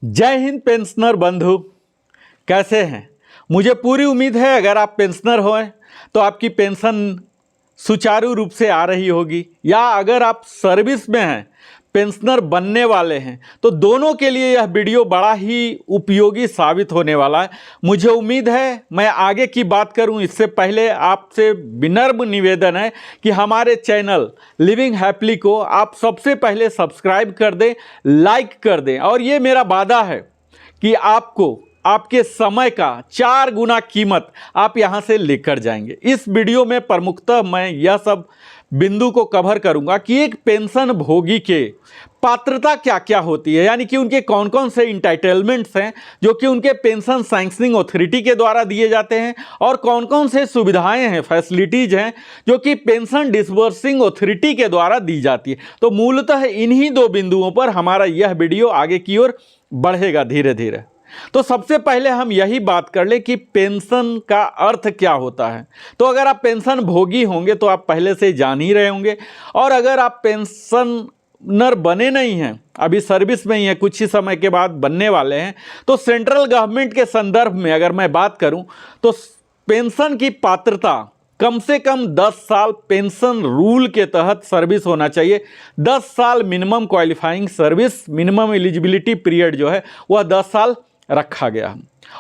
जय हिंद पेंशनर बंधु, कैसे हैं। मुझे पूरी उम्मीद है अगर आप पेंशनर हो तो आपकी पेंशन सुचारू रूप से आ रही होगी, या अगर आप सर्विस में हैं, पेंशनर बनने वाले हैं, तो दोनों के लिए यह वीडियो बड़ा ही उपयोगी साबित होने वाला है। मुझे उम्मीद है मैं आगे की बात करूं इससे पहले आपसे विनम्र निवेदन है कि हमारे चैनल लिविंग हैप्पीली को आप सबसे पहले सब्सक्राइब कर दें, लाइक कर दें, और ये मेरा वादा है कि आपको आपके समय का 4 गुना कीमत आप यहां से लेकर जाएंगे। इस वीडियो में प्रमुखतः मैं यह सब बिंदु को कवर करूंगा कि एक पेंशन भोगी के पात्रता क्या क्या होती है, यानी कि उनके कौन कौन से इंटाइटलमेंट्स हैं जो कि उनके पेंशन सैंक्शनिंग अथॉरिटी के द्वारा दिए जाते हैं, और कौन कौन से सुविधाएं हैं, फैसिलिटीज हैं जो कि पेंशन डिसबर्सिंग अथॉरिटी के द्वारा दी जाती है। तो मूलतः इन्हीं दो बिंदुओं पर हमारा यह वीडियो आगे की ओर बढ़ेगा धीरे धीरे। तो सबसे पहले हम यही बात कर लें कि पेंशन का अर्थ क्या होता है। तो अगर आप पेंशन भोगी होंगे तो आप पहले से जान ही रहे होंगे, और अगर आप पेंशनर बने नहीं हैं, अभी सर्विस में ही हैं, कुछ ही समय के बाद बनने वाले हैं, तो सेंट्रल गवर्नमेंट के संदर्भ में अगर मैं बात करूं तो पेंशन की पात्रता कम से कम 10 साल पेंशन रूल के तहत सर्विस होना चाहिए। 10 साल minimum qualifying service, minimum eligibility period जो है वह 10 साल रखा गया।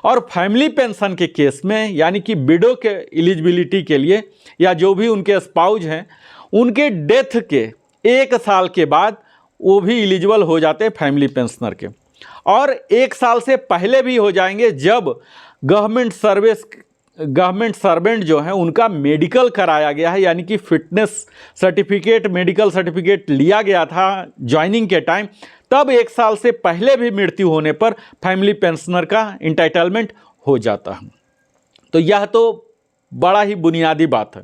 और फैमिली पेंशन के केस में, यानी कि विडो के एलिजिबिलिटी के लिए, या जो भी उनके स्पाउज हैं, उनके डेथ के 1 साल के बाद वो भी एलिजिबल हो जाते हैं फैमिली पेंशनर के, और 1 साल से पहले भी हो जाएंगे जब गवर्नमेंट सर्वेंट जो है उनका मेडिकल कराया गया है, यानी कि फिटनेस सर्टिफिकेट, मेडिकल सर्टिफिकेट लिया गया था ज्वाइनिंग के टाइम, तब 1 साल से पहले भी मृत्यु होने पर फैमिली पेंशनर का इंटाइटलमेंट हो जाता है। तो यह तो बड़ा ही बुनियादी बात है।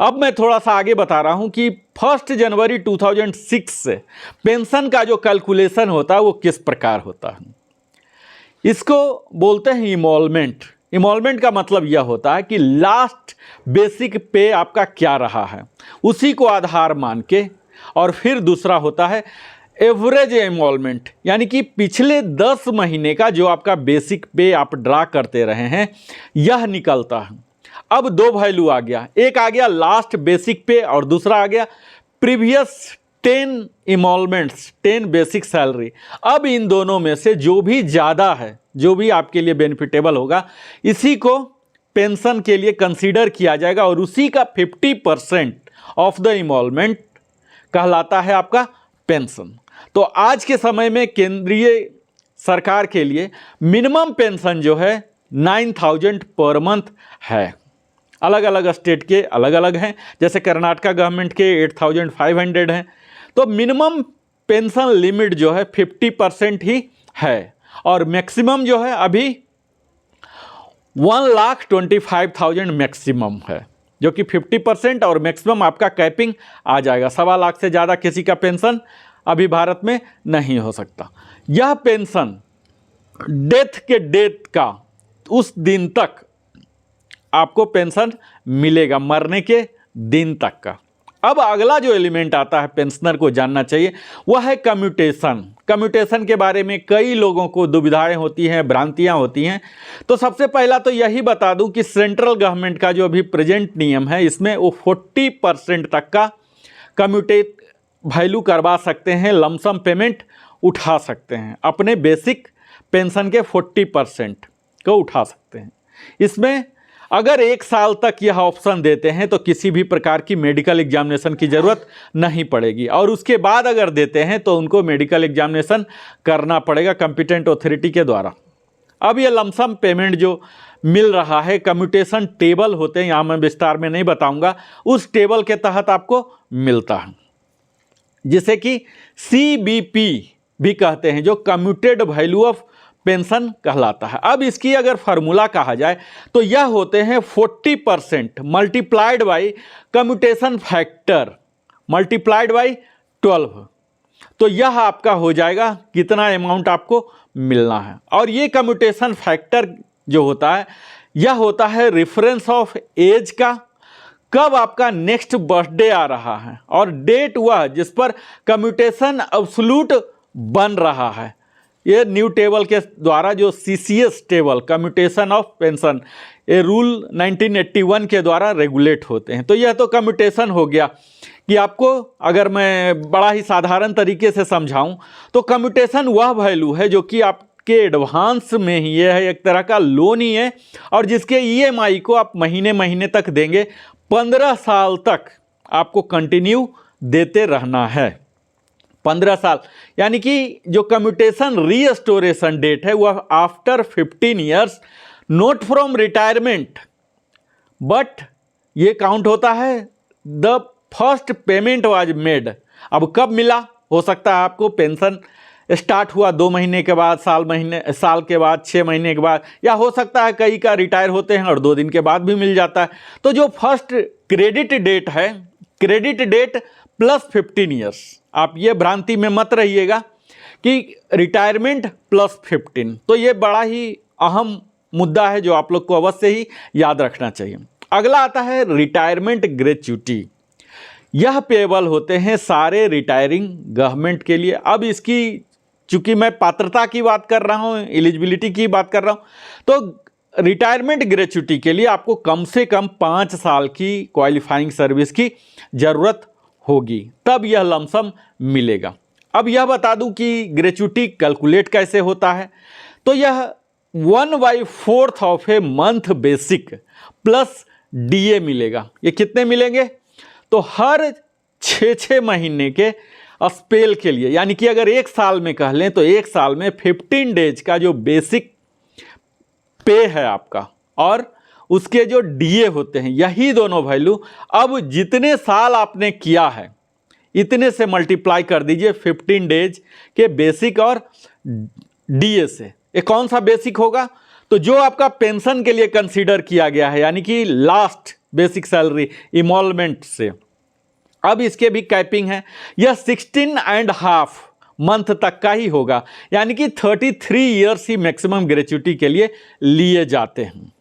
अब मैं थोड़ा सा आगे बता रहा हूं कि 1 जनवरी 2006 से पेंशन का जो कैलकुलेशन होता है वो किस प्रकार होता है। इसको बोलते हैं इमोलमेंट। इमोलमेंट का मतलब यह होता है कि लास्ट बेसिक पे आपका क्या रहा है उसी को आधार मान के, और फिर दूसरा होता है एवरेज एमोलमेंट, यानी कि पिछले 10 महीने का जो आपका बेसिक पे आप ड्रा करते रहे हैं यह निकलता है। अब 2 वैल्यू आ गया, एक आ गया लास्ट बेसिक पे और दूसरा आ गया प्रीवियस 10 इमोलमेंट्स, 10 बेसिक सैलरी। अब इन दोनों में से जो भी ज़्यादा है, जो भी आपके लिए बेनिफिटेबल होगा, इसी को पेंशन के लिए कंसीडर किया जाएगा, और उसी का 50% ऑफ द इमोलमेंट कहलाता है आपका पेंशन। तो आज के समय में केंद्रीय सरकार के लिए मिनिमम पेंशन जो है 9,000 पर मंथ है। अलग अलग स्टेट के अलग अलग हैं, जैसे कर्नाटका गवर्नमेंट के 8,500 हैं। तो मिनिमम पेंशन लिमिट जो है 50% ही है, और मैक्सिमम जो है अभी 1,25,000 मैक्सिमम है, जो कि 50%, और मैक्सिमम आपका कैपिंग आ जाएगा। 1.25 लाख से ज़्यादा किसी का पेंशन अभी भारत में नहीं हो सकता। यह पेंशन डेथ के डेट का उस दिन तक आपको पेंशन मिलेगा, मरने के दिन तक का। अब अगला जो एलिमेंट आता है पेंशनर को जानना चाहिए वह है कम्यूटेशन। कम्यूटेशन के बारे में कई लोगों को दुविधाएं होती हैं, भ्रांतियां होती हैं। तो सबसे पहला तो यही बता दूं कि सेंट्रल गवर्नमेंट का जो अभी प्रेजेंट नियम है, इसमें वो 40% तक का कम्यूटेट वैल्यू करवा सकते हैं, लमसम पेमेंट उठा सकते हैं, अपने बेसिक पेंशन के 40% को उठा सकते हैं। इसमें अगर 1 साल तक यह ऑप्शन देते हैं तो किसी भी प्रकार की मेडिकल एग्जामिनेशन की ज़रूरत नहीं पड़ेगी, और उसके बाद अगर देते हैं तो उनको मेडिकल एग्जामिनेशन करना पड़ेगा कॉम्पिटेंट अथॉरिटी के द्वारा। अब यह लमसम पेमेंट जो मिल रहा है, कम्यूटेशन टेबल होते हैं, यहाँ मैं विस्तार में नहीं बताऊँगा, उस टेबल के तहत आपको मिलता है, जिसे कि CBP भी कहते हैं, जो कम्यूटेड वैल्यू ऑफ पेंशन कहलाता है। अब इसकी अगर फार्मूला कहा जाए तो यह होते हैं 40% multiplied by commutation factor multiplied by 12। तो यह आपका हो जाएगा कितना अमाउंट आपको मिलना है। और ये कम्यूटेशन फैक्टर जो होता है यह होता है रेफरेंस ऑफ एज का, कब आपका नेक्स्ट बर्थडे आ रहा है, और डेट वह जिस पर कम्यूटेशन एब्सोल्यूट बन रहा है, ये न्यू टेबल के द्वारा जो CCS table commutation of pension, ये रूल 1981 के द्वारा रेगुलेट होते हैं। तो यह तो कम्यूटेशन हो गया कि आपको अगर मैं बड़ा ही साधारण तरीके से समझाऊं तो कम्यूटेशन वह वैल्यू है जो कि आपके एडवांस में ही, यह है एक तरह का लोन ही है, और जिसके EMI को आप महीने महीने तक देंगे, 15 साल तक आपको कंटिन्यू देते रहना है। 15 साल, यानी कि जो कम्यूटेशन रीस्टोरेशन डेट है वह after 15 years, note from retirement, but ये काउंट होता है the first payment was made. अब कब मिला, हो सकता है आपको पेंशन स्टार्ट हुआ 2 महीने के बाद, साल के बाद, 6 महीने के बाद, या हो सकता है कई का रिटायर होते हैं और 2 दिन के बाद भी मिल जाता है। तो जो फर्स्ट क्रेडिट डेट है, क्रेडिट डेट प्लस 15 ईयर्स, आप ये भ्रांति में मत रहिएगा कि रिटायरमेंट प्लस 15, तो ये बड़ा ही अहम मुद्दा है जो आप लोग को अवश्य ही याद रखना चाहिए। अगला आता है रिटायरमेंट ग्रेच्युटी। यह पेबल होते हैं सारे रिटायरिंग गवर्नमेंट के लिए। अब इसकी चूंकि मैं पात्रता की बात कर रहा हूँ, एलिजिबिलिटी की बात कर रहा हूँ, तो रिटायरमेंट ग्रेच्युटी के लिए आपको कम से कम 5 साल की क्वालिफाइंग सर्विस की ज़रूरत होगी, तब यह लमसम मिलेगा। अब यह बता दूं कि ग्रेच्युटी कैलकुलेट कैसे होता है। तो यह 1/4 of a month basic plus DA मिलेगा। ये कितने मिलेंगे, तो हर 6 महीने के स्पेल के लिए, यानी कि अगर 1 साल में कह लें तो 1 साल में 15 डेज का जो बेसिक पे है आपका, और उसके जो DA होते हैं, यही दोनों वैल्यू अब जितने साल आपने किया है इतने से मल्टीप्लाई कर दीजिए 15 डेज के बेसिक और DA से। ये कौन सा बेसिक होगा, तो जो आपका पेंशन के लिए कंसीडर किया गया है, यानी कि लास्ट बेसिक सैलरी इमोलमेंट से। अब इसके भी कैपिंग है, यह 16.5 मंथ तक का ही होगा, यानी कि 33 ईयर्स ही मैक्सिमम ग्रेच्युटी के लिए लिए जाते हैं।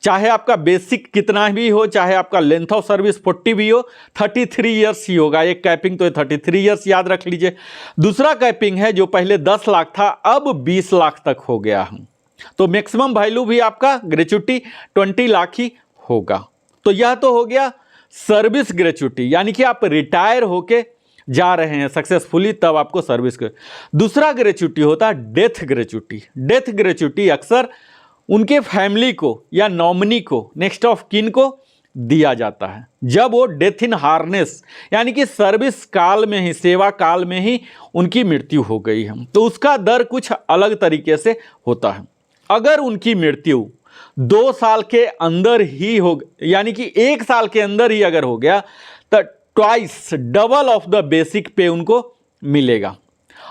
चाहे आपका बेसिक कितना भी हो, चाहे आपका लेंथ ऑफ सर्विस 40 भी हो, 33 ईयर्स ही होगा। एक कैपिंग तो 33 ईयर्स याद रख लीजिए। दूसरा कैपिंग है जो पहले 10 लाख था, अब 20 लाख तक हो गया है, तो मैक्सिमम वैल्यू भी आपका ग्रेच्युटी 20 लाख ही होगा। तो यह तो हो गया सर्विस ग्रेच्युटी, यानी कि आप रिटायर होके जा रहे हैं सक्सेसफुली, तब आपको सर्विस। दूसरा ग्रेच्युटी होता है डेथ ग्रेच्युटी। डेथ ग्रेच्युटी अक्सर उनके फैमिली को या नॉमिनी को, नेक्स्ट ऑफ किन को दिया जाता है जब वो डेथ इन हार्नेस, यानी कि सर्विस काल में ही, सेवा काल में ही उनकी मृत्यु हो गई है। तो उसका दर कुछ अलग तरीके से होता है। अगर उनकी मृत्यु 2 साल के अंदर ही हो, यानी कि 1 साल के अंदर ही अगर हो गया, तो twice double of the basic पे उनको मिलेगा।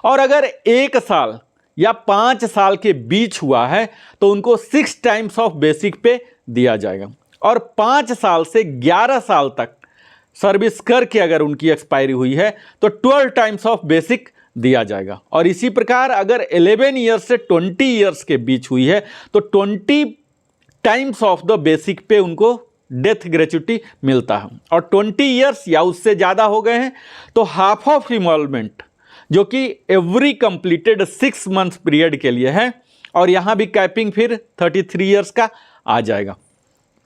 और अगर 1 साल या 5 साल के बीच हुआ है तो उनको 6 टाइम्स ऑफ बेसिक पे दिया जाएगा। और 5 साल से 11 साल तक सर्विस करके अगर उनकी एक्सपायरी हुई है तो 12 टाइम्स ऑफ बेसिक दिया जाएगा। और इसी प्रकार अगर 11 ईयर्स से 20 ईयर्स के बीच हुई है तो 20 टाइम्स ऑफ द बेसिक पे उनको डेथ ग्रेच्युटी मिलता है। और 20 ईयर्स या उससे ज़्यादा हो गए हैं तो हाफ ऑफ इमोलमेंट, जो कि एवरी कंप्लीटेड 6 मंथ्स पीरियड के लिए है। और यहाँ भी कैपिंग फिर 33 ईयर्स का आ जाएगा।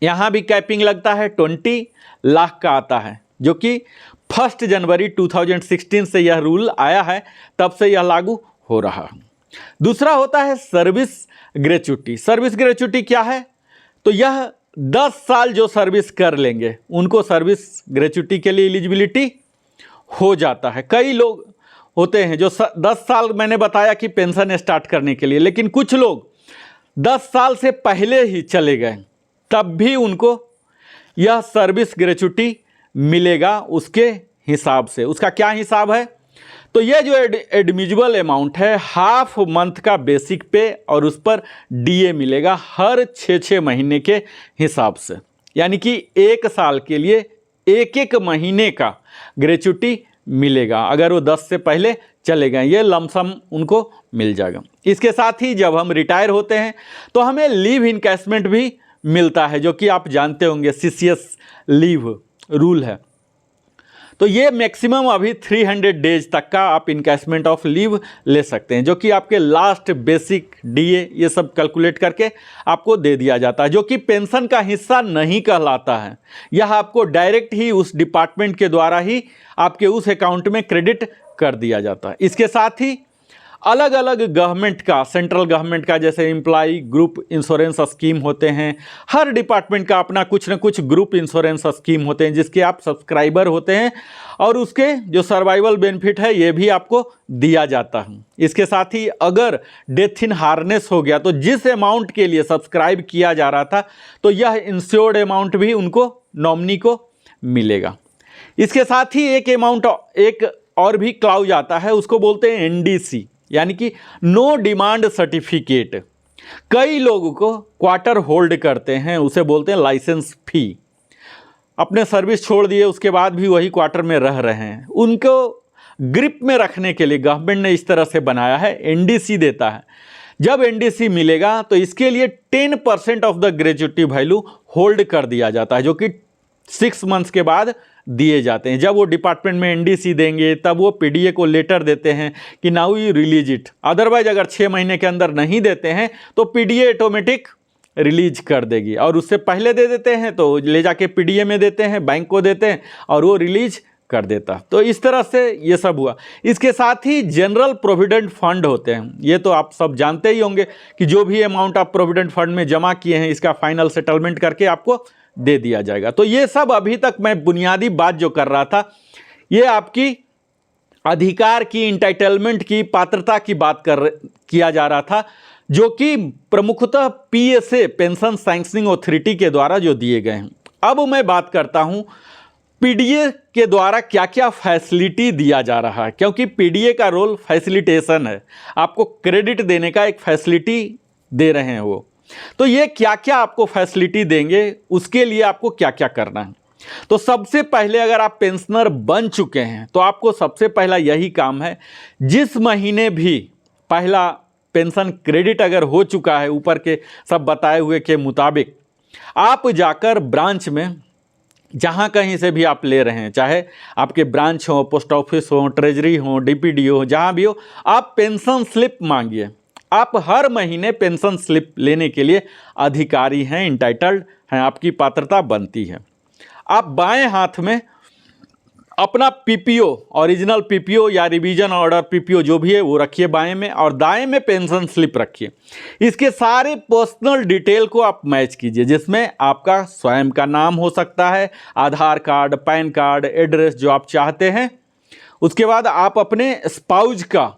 यहाँ भी कैपिंग लगता है 20 लाख का आता है, जो कि 1 जनवरी 2016 से यह रूल आया है, तब से यह लागू हो रहा है। दूसरा होता है सर्विस ग्रेच्युटी। सर्विस ग्रेच्युटी क्या है, तो यह 10 साल जो सर्विस कर लेंगे उनको सर्विस ग्रेच्युटी के लिए एलिजिबिलिटी हो जाता है। कई लोग होते हैं जो 10 साल, मैंने बताया कि पेंशन स्टार्ट करने के लिए, लेकिन कुछ लोग 10 साल से पहले ही चले गए, तब भी उनको यह सर्विस ग्रेच्युटी मिलेगा उसके हिसाब से। उसका क्या हिसाब है, तो यह जो एडमिजिबल अमाउंट है, हाफ मंथ का बेसिक पे और उस पर DA मिलेगा हर 6 महीने के हिसाब से। यानी कि 1 साल के लिए 1 महीने का ग्रेच्युटी मिलेगा अगर वो 10 से पहले चले गए, ये लमसम उनको मिल जाएगा। इसके साथ ही जब हम रिटायर होते हैं तो हमें लीव इनकैशमेंट भी मिलता है, जो कि आप जानते होंगे CCS लीव रूल है। तो ये मैक्सिमम अभी 300 डेज तक का आप इनकैशमेंट ऑफ लीव ले सकते हैं, जो कि आपके लास्ट बेसिक डीए ये सब कैलकुलेट करके आपको दे दिया जाता है, जो कि पेंशन का हिस्सा नहीं कहलाता है। यह आपको डायरेक्ट ही उस डिपार्टमेंट के द्वारा ही आपके उस अकाउंट में क्रेडिट कर दिया जाता है। इसके साथ ही अलग अलग गवर्नमेंट का, सेंट्रल गवर्नमेंट का जैसे एम्प्लॉय ग्रुप इंश्योरेंस स्कीम होते हैं, हर डिपार्टमेंट का अपना कुछ न कुछ ग्रुप इंश्योरेंस स्कीम होते हैं जिसके आप सब्सक्राइबर होते हैं, और उसके जो सर्वाइवल बेनिफिट है ये भी आपको दिया जाता है। इसके साथ ही अगर डेथ इन हार्नेस हो गया तो जिस अमाउंट के लिए सब्सक्राइब किया जा रहा था तो यह इंश्योर्ड अमाउंट भी उनको, नॉमिनी को मिलेगा। इसके साथ ही एक और भी क्लाउज आता है, उसको बोलते हैं एनडीसी, यानी कि नो डिमांड सर्टिफिकेट। कई लोगों को क्वार्टर होल्ड करते हैं, उसे बोलते हैं लाइसेंस फी। अपने सर्विस छोड़ दिए उसके बाद भी वही क्वार्टर में रह रहे हैं, उनको ग्रिप में रखने के लिए गवर्नमेंट ने इस तरह से बनाया है, एनडीसी देता है। जब एनडीसी मिलेगा तो इसके लिए 10% of the gratuity value hold कर दिया जाता है, जो कि 6 मंथ्स के बाद दिए जाते हैं। जब वो डिपार्टमेंट में एनडीसी देंगे तब वो पीडीए को लेटर देते हैं कि now you release it. Otherwise अगर 6 महीने के अंदर नहीं देते हैं तो पीडीए ऑटोमेटिक रिलीज कर देगी, और उससे पहले दे देते हैं तो ले जाके पीडीए में देते हैं, बैंक को देते हैं और वो रिलीज कर देता। तो इस तरह से ये सब हुआ। इसके साथ ही जनरल प्रोविडेंट फंड होते हैं, ये तो आप सब जानते ही होंगे कि जो भी अमाउंट आप प्रोविडेंट फंड में जमा किए हैं इसका फाइनल सेटलमेंट करके आपको दे दिया जाएगा। तो ये सब अभी तक मैं बुनियादी बात जो कर रहा था ये आपकी अधिकार की, इंटाइटलमेंट की, पात्रता की बात किया जा रहा था, जो कि प्रमुखतः पीएसए, पेंशन सैंक्शनिंग अथॉरिटी के द्वारा जो दिए गए हैं। अब मैं बात करता हूं पीडीए के द्वारा क्या क्या फैसिलिटी दिया जा रहा है, क्योंकि पीडीए का रोल फैसिलिटेशन है, आपको क्रेडिट देने का एक फैसिलिटी दे रहे हैं वो। तो ये क्या क्या आपको फैसिलिटी देंगे, उसके लिए आपको क्या क्या करना है। तो सबसे पहले अगर आप पेंशनर बन चुके हैं तो आपको सबसे पहला यही काम है, जिस महीने भी पहला पेंशन क्रेडिट अगर हो चुका है ऊपर के सब बताए हुए के मुताबिक, आप जाकर ब्रांच में जहाँ कहीं से भी आप ले रहे हैं, चाहे आपके ब्रांच हो, पोस्ट ऑफिस हो, ट्रेजरी हो, डीपीडी हो, जहाँ भी हो, आप पेंशन स्लिप मांगिए। आप हर महीने पेंशन स्लिप लेने के लिए अधिकारी हैं, इंटाइटल्ड हैं, आपकी पात्रता बनती है। आप बाएं हाथ में अपना पीपीओ, ओरिजिनल पीपीओ या रिवीजन ऑर्डर पीपीओ जो भी है वो रखिए बाएं में, और दाएं में पेंशन स्लिप रखिए। इसके सारे पर्सनल डिटेल को आप मैच कीजिए, जिसमें आपका स्वयं का नाम हो सकता है, आधार कार्ड, पैन कार्ड, एड्रेस जो आप चाहते हैं। उसके बाद आप अपने स्पाउज का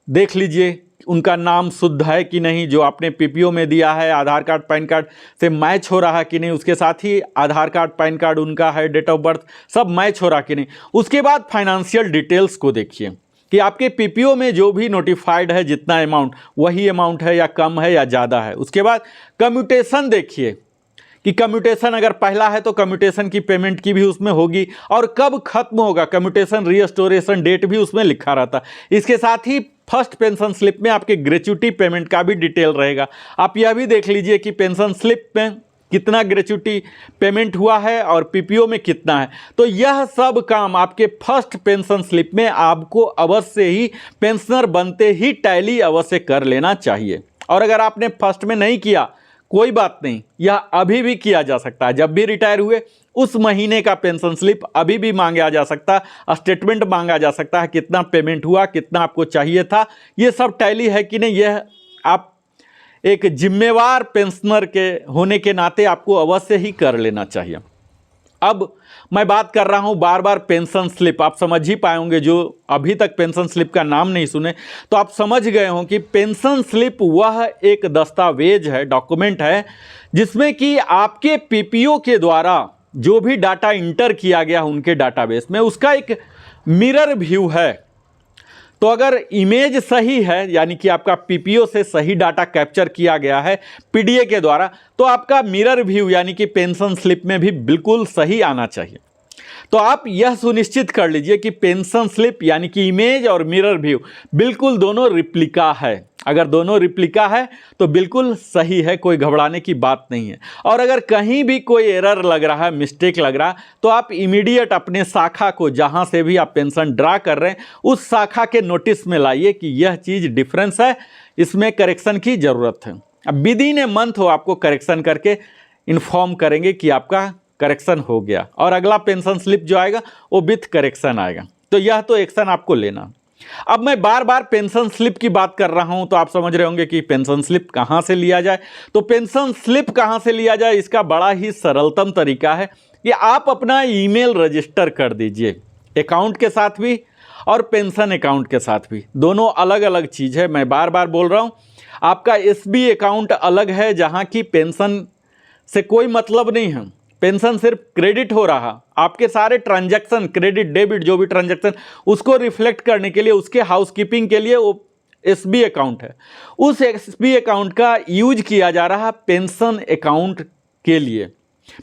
देख लीजिए उनका नाम शुद्ध है कि नहीं, जो आपने पीपीओ में दिया है आधार कार्ड पैन कार्ड से मैच हो रहा कि नहीं, उसके साथ ही आधार कार्ड पैन कार्ड उनका है, डेट ऑफ बर्थ सब मैच हो रहा कि नहीं। उसके बाद फाइनेंशियल डिटेल्स को देखिए कि आपके पीपीओ में जो भी नोटिफाइड है जितना अमाउंट वही अमाउंट है या कम है या ज़्यादा है। उसके बाद कम्यूटेशन देखिए कि कम्यूटेशन अगर पहला है तो कम्यूटेशन की पेमेंट की भी उसमें होगी, और कब खत्म होगा कम्यूटेशन, रीस्टोरेशन डेट भी उसमें लिखा रहता। इसके साथ ही फर्स्ट पेंशन स्लिप में आपके ग्रेच्युटी पेमेंट का भी डिटेल रहेगा। आप यह भी देख लीजिए कि पेंशन स्लिप में कितना ग्रेच्युटी पेमेंट हुआ है और पीपीओ में कितना है। तो यह सब काम आपके फर्स्ट पेंशन स्लिप में आपको अवश्य ही पेंशनर बनते ही टैली अवश्य कर लेना चाहिए। और अगर आपने फर्स्ट में नहीं किया कोई बात नहीं, यह अभी भी किया जा सकता है। जब भी रिटायर हुए उस महीने का पेंशन स्लिप अभी भी मांगा जा सकता है, स्टेटमेंट मांगा जा सकता है, कितना पेमेंट हुआ, कितना आपको चाहिए था, ये सब टैली है कि नहीं, यह आप एक जिम्मेवार पेंशनर के होने के नाते आपको अवश्य ही कर लेना चाहिए। अब मैं बात कर रहा हूं बार बार पेंशन स्लिप, आप समझ ही पाए होंगे जो अभी तक पेंशन स्लिप का नाम नहीं सुने तो आप समझ गए हों कि पेंशन स्लिप वह एक दस्तावेज है, डॉक्यूमेंट है, जिसमें कि आपके पीपीओ के द्वारा जो भी डाटा इंटर किया गया उनके डाटाबेस में उसका एक मिरर व्यू है। तो अगर इमेज सही है यानी कि आपका पीपीओ से सही डाटा कैप्चर किया गया है पीडीए के द्वारा, तो आपका मिरर व्यू यानी कि पेंशन स्लिप में भी बिल्कुल सही आना चाहिए। तो आप यह सुनिश्चित कर लीजिए कि पेंशन स्लिप यानी कि इमेज और मिरर व्यू बिल्कुल दोनों रिप्लिका है। अगर दोनों रिप्लिका है तो बिल्कुल सही है, कोई घबराने की बात नहीं है। और अगर कहीं भी कोई एरर लग रहा है, मिस्टेक लग रहा है, तो आप इमीडिएट अपने शाखा को, जहां से भी आप पेंशन ड्रा कर रहे हैं, उस शाखा के नोटिस में लाइए कि यह चीज़ डिफरेंस है, इसमें करेक्शन की ज़रूरत है। अब विद इन ए मंथ हो आपको करेक्शन करके इन्फॉर्म करेंगे कि आपका करेक्शन हो गया, और अगला पेंशन स्लिप जो आएगा वो विथ करेक्शन आएगा। तो यह तो एक्शन आपको लेना। अब मैं बार बार पेंशन स्लिप की बात कर रहा हूं तो आप समझ रहे होंगे कि पेंशन स्लिप कहां से लिया जाए। तो पेंशन स्लिप कहां से लिया जाए, इसका बड़ा ही सरलतम तरीका है कि आप अपना ईमेल रजिस्टर कर दीजिए, अकाउंट के साथ भी और पेंशन अकाउंट के साथ भी। दोनों अलग अलग चीज़ है, मैं बार बार बोल रहा हूं। आपका एसबी अकाउंट अलग है, जहां की पेंशन से कोई मतलब नहीं है, पेंशन सिर्फ क्रेडिट हो रहा, आपके सारे ट्रांजैक्शन, क्रेडिट डेबिट जो भी ट्रांजैक्शन, उसको रिफ्लेक्ट करने के लिए, उसके हाउसकीपिंग के लिए वो एसबी अकाउंट है। उस एसबी अकाउंट का यूज किया जा रहा पेंशन अकाउंट के लिए,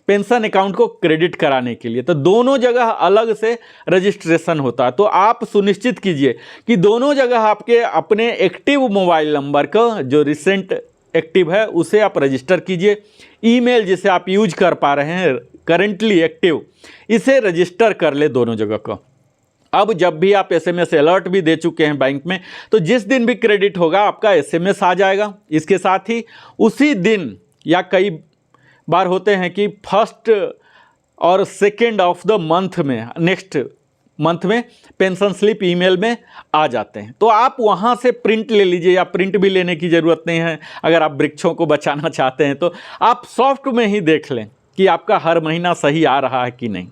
पेंशन अकाउंट को क्रेडिट कराने के लिए। तो दोनों जगह अलग से रजिस्ट्रेशन होता है। तो आप सुनिश्चित कीजिए कि दोनों जगह आपके अपने एक्टिव मोबाइल नंबर का, जो रिसेंट एक्टिव है, उसे आप रजिस्टर कीजिए। ईमेल जिसे आप यूज कर पा रहे हैं करेंटली एक्टिव, इसे रजिस्टर कर ले दोनों जगह का। अब जब भी आप एसएमएस अलर्ट भी दे चुके हैं बैंक में, तो जिस दिन भी क्रेडिट होगा आपका एसएमएस आ जाएगा। इसके साथ ही उसी दिन, या कई बार होते हैं कि फर्स्ट और सेकेंड ऑफ द मंथ में, नेक्स्ट मंथ में पेंशन स्लिप ईमेल में आ जाते हैं। तो आप वहाँ से प्रिंट ले लीजिए, या प्रिंट भी लेने की ज़रूरत नहीं है। अगर आप वृक्षों को बचाना चाहते हैं तो आप सॉफ्ट में ही देख लें कि आपका हर महीना सही आ रहा है कि नहीं।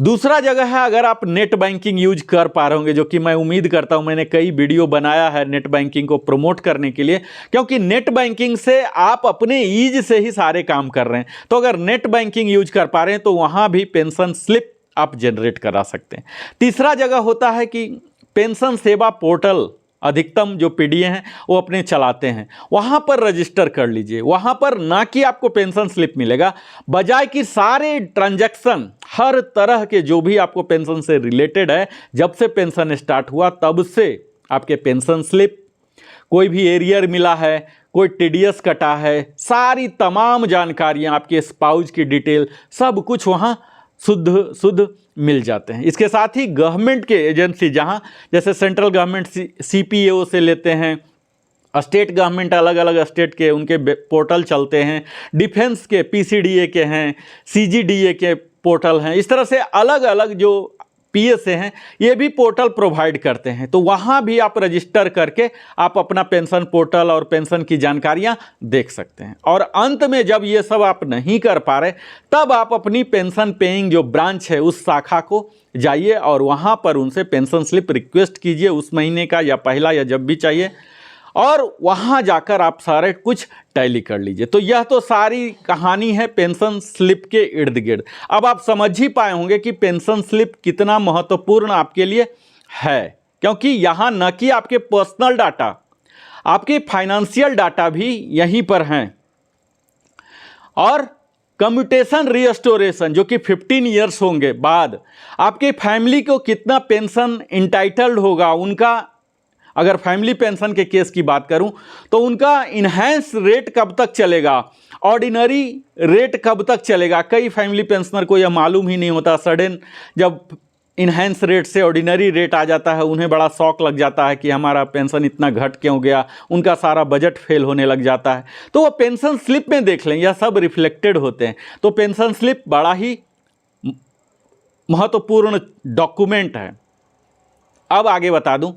दूसरा जगह है, अगर आप नेट बैंकिंग यूज कर पा रहे होंगे, जो कि मैं उम्मीद करता हूं, मैंने कई वीडियो बनाया है नेट बैंकिंग को प्रमोट करने के लिए, क्योंकि नेट बैंकिंग से आप अपने ईज से ही सारे काम कर रहे हैं। तो अगर नेट बैंकिंग यूज कर पा रहे हैं तो वहां भी पेंशन स्लिप आप जनरेट करा सकते हैं। तीसरा जगह होता है कि पेंशन सेवा पोर्टल, अधिकतम जो पीडीए हैं वो अपने चलाते हैं, वहाँ पर रजिस्टर कर लीजिए। वहाँ पर ना कि आपको पेंशन स्लिप मिलेगा, बजाय कि सारे ट्रांजैक्शन, हर तरह के जो भी आपको पेंशन से रिलेटेड है, जब से पेंशन स्टार्ट हुआ तब से आपके पेंशन स्लिप, कोई भी एरियर मिला है, कोई टीडीएस कटा है, सारी तमाम जानकारियाँ, आपके स्पाउस की डिटेल, सब कुछ वहाँ शुद्ध मिल जाते हैं। इसके साथ ही गवर्नमेंट के एजेंसी, जहां जैसे सेंट्रल गवर्नमेंट सीपीएओ से लेते हैं, स्टेट गवर्नमेंट अलग अलग स्टेट के उनके पोर्टल चलते हैं, डिफेंस के पीसीडीए के हैं, सीजीडीए के पोर्टल हैं, इस तरह से अलग अलग जो पीएसए हैं ये भी पोर्टल प्रोवाइड करते हैं। तो वहाँ भी आप रजिस्टर करके आप अपना पेंशन पोर्टल और पेंशन की जानकारियाँ देख सकते हैं। और अंत में जब ये सब आप नहीं कर पा रहे, तब आप अपनी पेंशन पेइंग जो ब्रांच है उस शाखा को जाइए और वहाँ पर उनसे पेंशन स्लिप रिक्वेस्ट कीजिए, उस महीने का या पहला या जब भी चाहिए, और वहाँ जाकर आप सारे कुछ टैली कर लीजिए। तो यह तो सारी कहानी है पेंशन स्लिप के इर्द गिर्द। अब आप समझ ही पाए होंगे कि पेंशन स्लिप कितना महत्वपूर्ण आपके लिए है, क्योंकि यहाँ न कि आपके पर्सनल डाटा, आपके फाइनेंशियल डाटा भी यहीं पर हैं। और कम्यूटेशन रीस्टोरेशन, जो कि 15 ईयर्स होंगे बाद, आपके फैमिली को कितना पेंशन इंटाइटल्ड होगा, उनका, अगर फैमिली पेंशन के केस की बात करूं तो उनका इन्हेंस रेट कब तक चलेगा, ऑर्डिनरी रेट कब तक चलेगा। कई फैमिली पेंशनर को यह मालूम ही नहीं होता, सडन जब इन्हेंस रेट से ऑर्डिनरी रेट आ जाता है उन्हें बड़ा शौक लग जाता है कि हमारा पेंशन इतना घट क्यों गया, उनका सारा बजट फेल होने लग जाता है। तो वो पेंशन स्लिप में देख लें, यह सब रिफ्लेक्टेड होते हैं। तो पेंशन स्लिप बड़ा ही महत्वपूर्ण डॉक्यूमेंट है। अब आगे बता दूं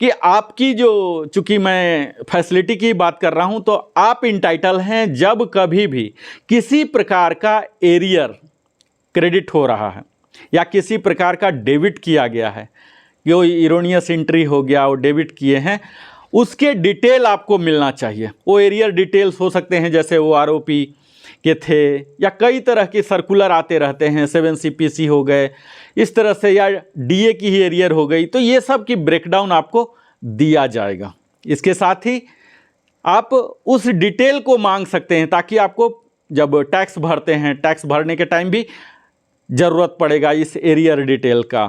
कि आपकी जो, चूंकि मैं फैसिलिटी की बात कर रहा हूं, तो आप इंटाइटल हैं जब कभी भी किसी प्रकार का एरियर क्रेडिट हो रहा है या किसी प्रकार का डेबिट किया गया है, कोई इरोनियस एंट्री हो गया, वो डेबिट किए हैं, उसके डिटेल आपको मिलना चाहिए। वो एरियर डिटेल्स हो सकते हैं जैसे वो आरओपी के थे, या कई तरह के सर्कुलर आते रहते हैं, 7CPC हो गए इस तरह से, या डीए की ही एरियर हो गई। तो ये सब की ब्रेकडाउन आपको दिया जाएगा। इसके साथ ही आप उस डिटेल को मांग सकते हैं, ताकि आपको जब टैक्स भरते हैं, टैक्स भरने के टाइम भी ज़रूरत पड़ेगा इस एरियर डिटेल का।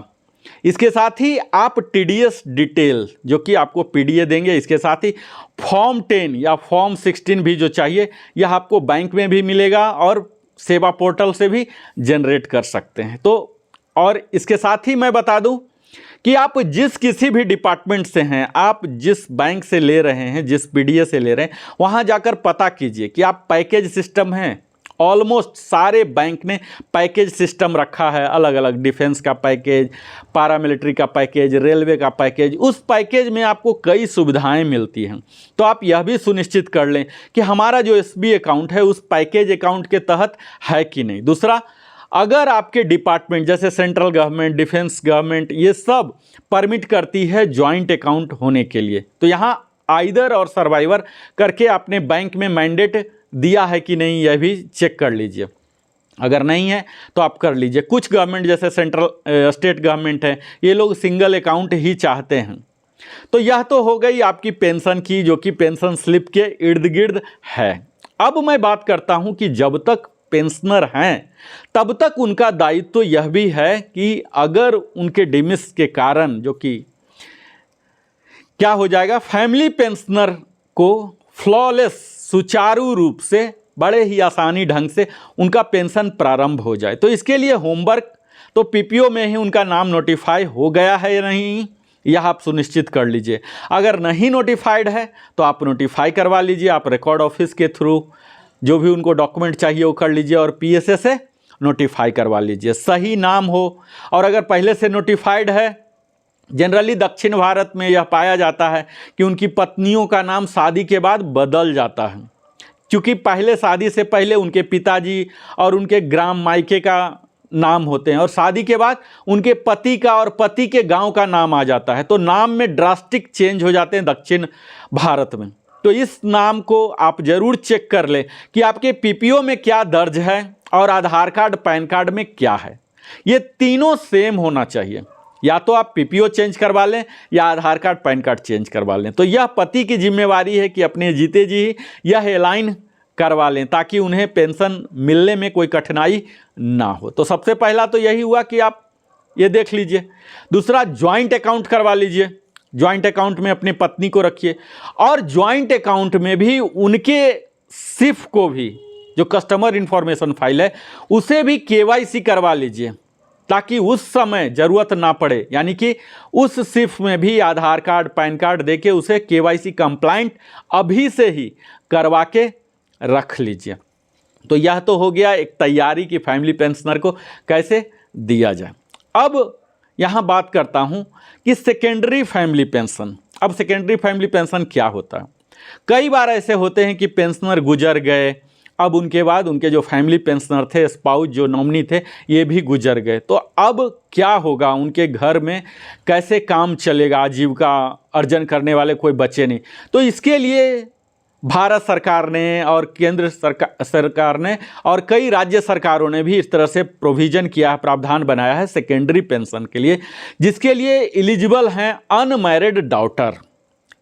इसके साथ ही आप टीडीएस डिटेल जो कि आपको पीडीए देंगे, इसके साथ ही फॉर्म 10 या फॉर्म 16 भी जो चाहिए यह आपको बैंक में भी मिलेगा और सेवा पोर्टल से भी जनरेट कर सकते हैं। तो और इसके साथ ही मैं बता दूं कि आप जिस किसी भी डिपार्टमेंट से हैं, आप जिस बैंक से ले रहे हैं, जिस पीडीए से ले रहे हैं, वहां जाकर पता कीजिए कि आप पैकेज सिस्टम हैं। ऑलमोस्ट सारे बैंक ने पैकेज सिस्टम रखा है, अलग अलग डिफेंस का पैकेज, पारामिलिट्री का पैकेज, रेलवे का पैकेज। उस पैकेज में आपको कई सुविधाएं मिलती हैं। तो आप यह भी सुनिश्चित कर लें कि हमारा जो एसबी अकाउंट है उस पैकेज अकाउंट के तहत है कि नहीं। दूसरा, अगर आपके डिपार्टमेंट जैसे सेंट्रल गवर्नमेंट, डिफेंस गवर्नमेंट, ये सब परमिट करती है जॉइंट अकाउंट होने के लिए, तो यहाँ आइदर और सर्वाइवर करके आपने बैंक में मैंडेट दिया है कि नहीं, यह भी चेक कर लीजिए। अगर नहीं है तो आप कर लीजिए। कुछ गवर्नमेंट जैसे सेंट्रल स्टेट गवर्नमेंट है, ये लोग सिंगल अकाउंट ही चाहते हैं। तो यह तो हो गई आपकी पेंशन की, जो कि पेंशन स्लिप के इर्द गिर्द है। अब मैं बात करता हूं कि जब तक पेंशनर हैं तब तक उनका दायित्व तो यह भी है कि अगर उनके डिमिस के कारण जो कि क्या हो जाएगा, फैमिली पेंशनर को फ्लॉलेस, सुचारू रूप से, बड़े ही आसानी ढंग से उनका पेंशन प्रारंभ हो जाए। तो इसके लिए होमवर्क तो पीपीओ में ही उनका नाम नोटिफाई हो गया है या नहीं, यह आप सुनिश्चित कर लीजिए। अगर नहीं नोटिफाइड है तो आप नोटिफाई करवा लीजिए। आप रिकॉर्ड ऑफिस के थ्रू जो भी उनको डॉक्यूमेंट चाहिए वो कर लीजिए और पीएसए से नोटिफाई करवा लीजिए। सही नाम हो, और अगर पहले से नोटिफाइड है, जनरली दक्षिण भारत में यह पाया जाता है कि उनकी पत्नियों का नाम शादी के बाद बदल जाता है, क्योंकि पहले शादी से पहले उनके पिताजी और उनके ग्राम मायके का नाम होते हैं और शादी के बाद उनके पति का और पति के गांव का नाम आ जाता है। तो नाम में ड्रास्टिक चेंज हो जाते हैं दक्षिण भारत में। तो इस नाम को आप जरूर चेक कर लें कि आपके पीपीओ में क्या दर्ज है और आधार कार्ड पैन कार्ड में क्या है। ये तीनों सेम होना चाहिए। या तो आप पीपीओ चेंज करवा लें या आधार कार्ड पैन कार्ड चेंज करवा लें। तो यह पति की जिम्मेवारी है कि अपने जीते जी यह अलाइन करवा लें ताकि उन्हें पेंशन मिलने में कोई कठिनाई ना हो। तो सबसे पहला तो यही हुआ कि आप ये देख लीजिए। दूसरा, ज्वाइंट अकाउंट करवा लीजिए। ज्वाइंट अकाउंट में अपनी पत्नी को रखिए और ज्वाइंट अकाउंट में भी उनके सिफ को भी, जो कस्टमर इंफॉर्मेशन फाइल है, उसे भी केवाईसी करवा लीजिए ताकि उस समय जरूरत ना पड़े। यानी कि उस सिफ में भी आधार कार्ड पैन कार्ड देके उसे केवाईसी कंप्लाइंट अभी से ही करवा के रख लीजिए। तो यह तो हो गया एक तैयारी कि फैमिली पेंशनर को कैसे दिया जाए। अब यहाँ बात करता हूँ कि सेकेंडरी फैमिली पेंशन। अब सेकेंडरी फैमिली पेंशन क्या होता है? कई बार ऐसे होते हैं कि पेंशनर गुजर गए, अब उनके बाद उनके जो फैमिली पेंशनर थे, स्पाउस जो नॉमिनी थे, ये भी गुजर गए। तो अब क्या होगा, उनके घर में कैसे काम चलेगा? आजीविका अर्जन करने वाले कोई बचे नहीं। तो इसके लिए भारत सरकार ने और केंद्र सरकार ने और कई राज्य सरकारों ने भी इस तरह से प्रोविज़न किया है, प्रावधान बनाया है सेकेंडरी पेंशन के लिए, जिसके लिए एलिजिबल हैं अनमैरिड डॉटर।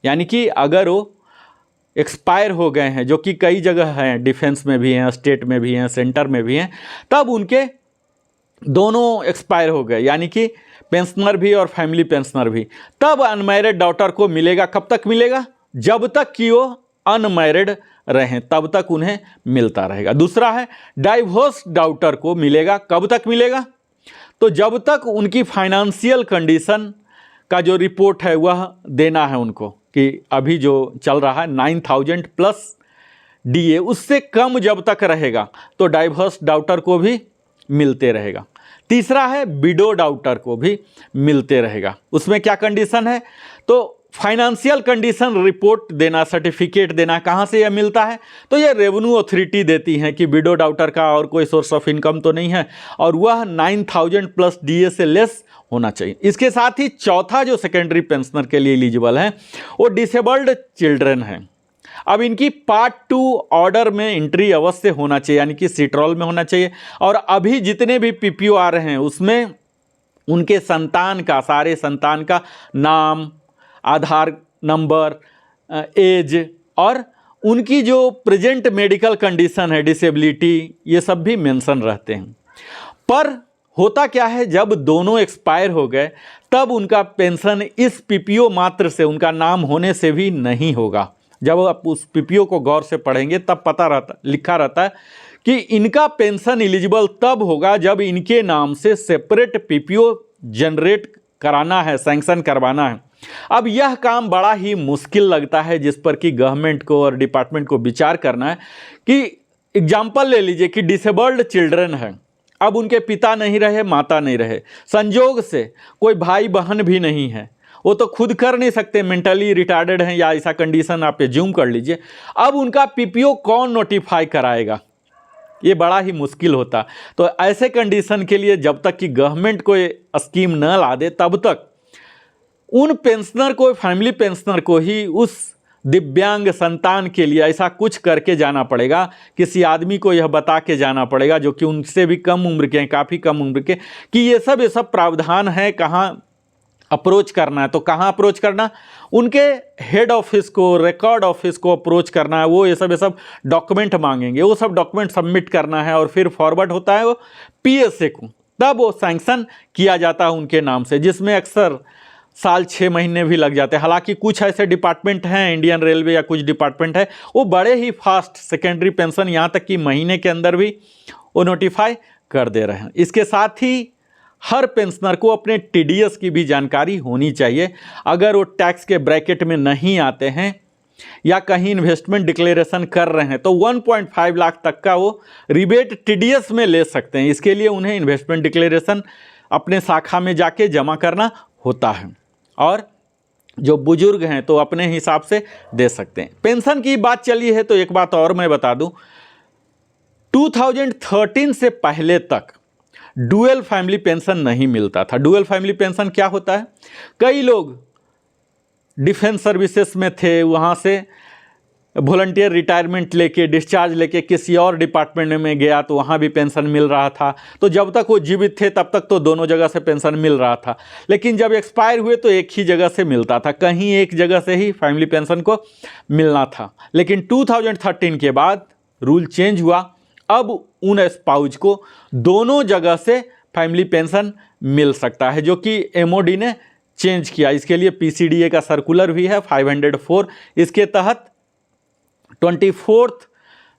यानी कि अगर वो एक्सपायर हो गए हैं, जो कि कई जगह हैं, डिफेंस में भी हैं, स्टेट में भी हैं, सेंटर में भी हैं, तब उनके दोनों एक्सपायर हो गए, यानी कि पेंशनर भी और फैमिली पेंशनर भी, तब अनमैरिड डॉटर को मिलेगा। कब तक मिलेगा? जब तक कि वो अनमैरिड रहें तब तक उन्हें मिलता रहेगा। दूसरा है डाइवोर्स डॉटर को मिलेगा। कब तक मिलेगा? तो जब तक उनकी फाइनेंशियल कंडीशन का जो रिपोर्ट है वह देना है उनको, कि अभी जो चल रहा है 9,000 प्लस डीए, उससे कम जब तक रहेगा तो डाइवोर्स डॉटर को भी मिलते रहेगा। तीसरा है विडो डॉटर को भी मिलते रहेगा। उसमें क्या कंडीशन है? तो फाइनेंशियल कंडीशन रिपोर्ट देना, सर्टिफिकेट देना। कहाँ से यह मिलता है? तो यह रेवेन्यू अथॉरिटी देती है कि विडो डॉटर का और कोई सोर्स ऑफ इनकम तो नहीं है और वह 9,000 प्लस डीए से लेस होना चाहिए। इसके साथ ही चौथा जो सेकेंडरी पेंशनर के लिए एलिजिबल है वो डिसेबल्ड चिल्ड्रन है। अब इनकी पार्ट 2 ऑर्डर में एंट्री अवश्य होना चाहिए, यानी कि सीट्रॉल में होना चाहिए। और अभी जितने भी पीपीओ आ रहे हैं उसमें उनके संतान का, सारे संतान का नाम, आधार नंबर, एज और उनकी जो प्रेजेंट मेडिकल कंडीशन है, डिसेबिलिटी, ये सब भी मेंशन रहते हैं। पर होता क्या है, जब दोनों एक्सपायर हो गए तब उनका पेंशन इस पीपीओ मात्र से, उनका नाम होने से भी नहीं होगा। जब आप उस पीपीओ को गौर से पढ़ेंगे तब पता रहता, लिखा रहता है कि इनका पेंशन एलिजिबल तब होगा जब इनके नाम से सेपरेट पीपीओ जनरेट कराना है, सैंक्शन करवाना है। अब यह काम बड़ा ही मुश्किल लगता है, जिस पर कि गवर्नमेंट को और डिपार्टमेंट को विचार करना है। कि एग्जाम्पल ले लीजिए कि डिसेबल्ड चिल्ड्रन है, अब उनके पिता नहीं रहे, माता नहीं रहे, संजोग से कोई भाई बहन भी नहीं है, वो तो खुद कर नहीं सकते, मेंटली रिटार्डेड हैं या ऐसा कंडीशन आप एज्यूम कर लीजिए। अब उनका पीपीओ कौन नोटिफाई कराएगा, ये बड़ा ही मुश्किल होता। तो ऐसे कंडीशन के लिए जब तक कि गवर्नमेंट कोई स्कीम न ला दे तब तक उन पेंशनर को, फैमिली पेंशनर को ही उस दिव्यांग संतान के लिए ऐसा कुछ करके जाना पड़ेगा, किसी आदमी को यह बता के जाना पड़ेगा जो कि उनसे भी कम उम्र के हैं, काफ़ी कम उम्र के, कि ये सब प्रावधान है, कहाँ अप्रोच करना है। तो कहाँ अप्रोच करना, उनके हेड ऑफिस को, रिकॉर्ड ऑफिस को अप्रोच करना है। वो ये सब डॉक्यूमेंट मांगेंगे, वो सब डॉक्यूमेंट सबमिट करना है और फिर फॉरवर्ड होता है वो पीएसए को, तब वो सैंक्शन किया जाता है उनके नाम से, जिसमें अक्सर साल 6 महीने भी लग जाते हैं। हालांकि कुछ ऐसे डिपार्टमेंट हैं, इंडियन रेलवे या कुछ डिपार्टमेंट है, वो बड़े ही फास्ट सेकेंडरी पेंशन यहाँ तक कि महीने के अंदर भी वो नोटिफाई कर दे रहे हैं। इसके साथ ही हर पेंशनर को अपने टीडीएस की भी जानकारी होनी चाहिए। अगर वो टैक्स के ब्रैकेट में नहीं आते हैं या कहीं इन्वेस्टमेंट डिक्लेरेशन कर रहे हैं तो 1.5 लाख तक का वो रिबेट टीडीएस में ले सकते हैं। इसके लिए उन्हें इन्वेस्टमेंट डिक्लेरेशन अपने शाखा में जाके जमा करना होता है, और जो बुजुर्ग हैं तो अपने हिसाब से दे सकते हैं। पेंशन की बात चली है तो एक बात और मैं बता दूं, 2013 से पहले तक डुअल फैमिली पेंशन नहीं मिलता था। डुअल फैमिली पेंशन क्या होता है, कई लोग डिफेंस सर्विसेज में थे, वहाँ से वॉलंटियर रिटायरमेंट लेके, डिस्चार्ज लेके किसी और डिपार्टमेंट में गया तो वहाँ भी पेंशन मिल रहा था। तो जब तक वो जीवित थे तब तक तो दोनों जगह से पेंशन मिल रहा था, लेकिन जब एक्सपायर हुए तो एक ही जगह से मिलता था, कहीं एक जगह से ही फैमिली पेंशन को मिलना था। लेकिन 2013 के बाद रूल चेंज हुआ, अब उन स्पाउज को दोनों जगह से फैमिली पेंशन मिल सकता है, जो कि एमओडी ने चेंज किया। इसके लिए पीसीडीए का सर्कुलर भी है 504, इसके तहत 24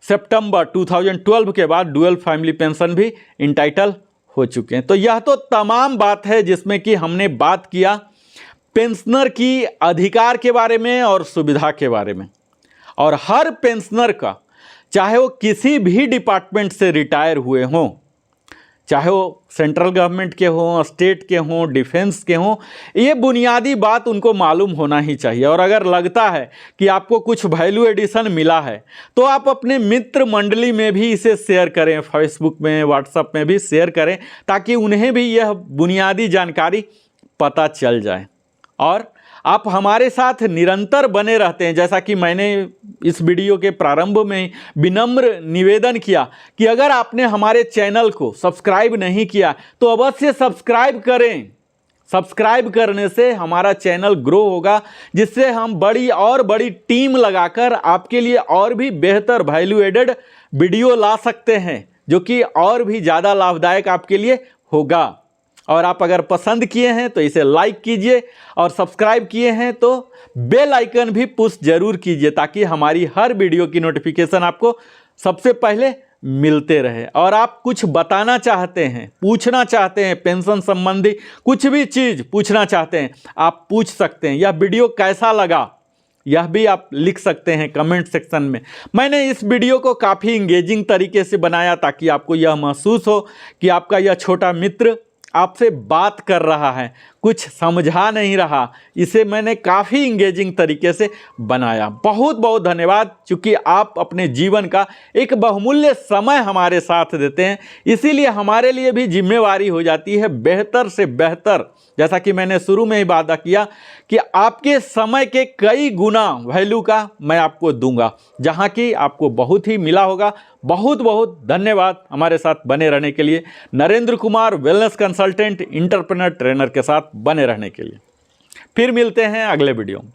सितंबर 2012 के बाद डुअल फैमिली पेंशन भी इंटाइटल हो चुके हैं। तो यह तो तमाम बात है जिसमें कि हमने बात किया पेंशनर की अधिकार के बारे में और सुविधा के बारे में। और हर पेंशनर का, चाहे वो किसी भी डिपार्टमेंट से रिटायर हुए हों, चाहे वो सेंट्रल गवर्नमेंट के हों, स्टेट के हों, डिफेंस के हों, ये बुनियादी बात उनको मालूम होना ही चाहिए। और अगर लगता है कि आपको कुछ वैल्यू एडिशन मिला है तो आप अपने मित्र मंडली में भी इसे शेयर करें, फेसबुक में, व्हाट्सएप में भी शेयर करें, ताकि उन्हें भी यह बुनियादी जानकारी पता चल जाए। और आप हमारे साथ निरंतर बने रहते हैं, जैसा कि मैंने इस वीडियो के प्रारंभ में विनम्र निवेदन किया कि अगर आपने हमारे चैनल को सब्सक्राइब नहीं किया तो अवश्य सब्सक्राइब करें। सब्सक्राइब करने से हमारा चैनल ग्रो होगा, जिससे हम बड़ी टीम लगाकर आपके लिए और भी बेहतर वैल्यू एडेड वीडियो ला सकते हैं, जो कि और भी ज़्यादा लाभदायक आपके लिए होगा। और आप अगर पसंद किए हैं तो इसे लाइक कीजिए, और सब्सक्राइब किए हैं तो बेल आइकन भी पुश जरूर कीजिए, ताकि हमारी हर वीडियो की नोटिफिकेशन आपको सबसे पहले मिलते रहे। और आप कुछ बताना चाहते हैं, पूछना चाहते हैं, पेंशन संबंधी कुछ भी चीज़ पूछना चाहते हैं, आप पूछ सकते हैं। यह वीडियो कैसा लगा यह भी आप लिख सकते हैं कमेंट सेक्शन में। मैंने इस वीडियो को काफ़ी इंगेजिंग तरीके से बनाया ताकि आपको यह महसूस हो कि आपका यह छोटा मित्र आपसे बात कर रहा है, कुछ समझा नहीं रहा। इसे मैंने काफ़ी इंगेजिंग तरीके से बनाया। बहुत बहुत धन्यवाद, क्योंकि आप अपने जीवन का एक बहुमूल्य समय हमारे साथ देते हैं। इसीलिए हमारे लिए भी जिम्मेवारी हो जाती है बेहतर से बेहतर, जैसा कि मैंने शुरू में ही वादा किया कि आपके समय के कई गुना वैल्यू का मैं आपको दूंगा, जहां कि आपको बहुत ही मिला होगा। बहुत बहुत धन्यवाद हमारे साथ बने रहने के लिए। Narendra Kumar, wellness consultant, entrepreneur trainer के साथ बने रहने के लिए। फिर मिलते हैं अगले वीडियो में।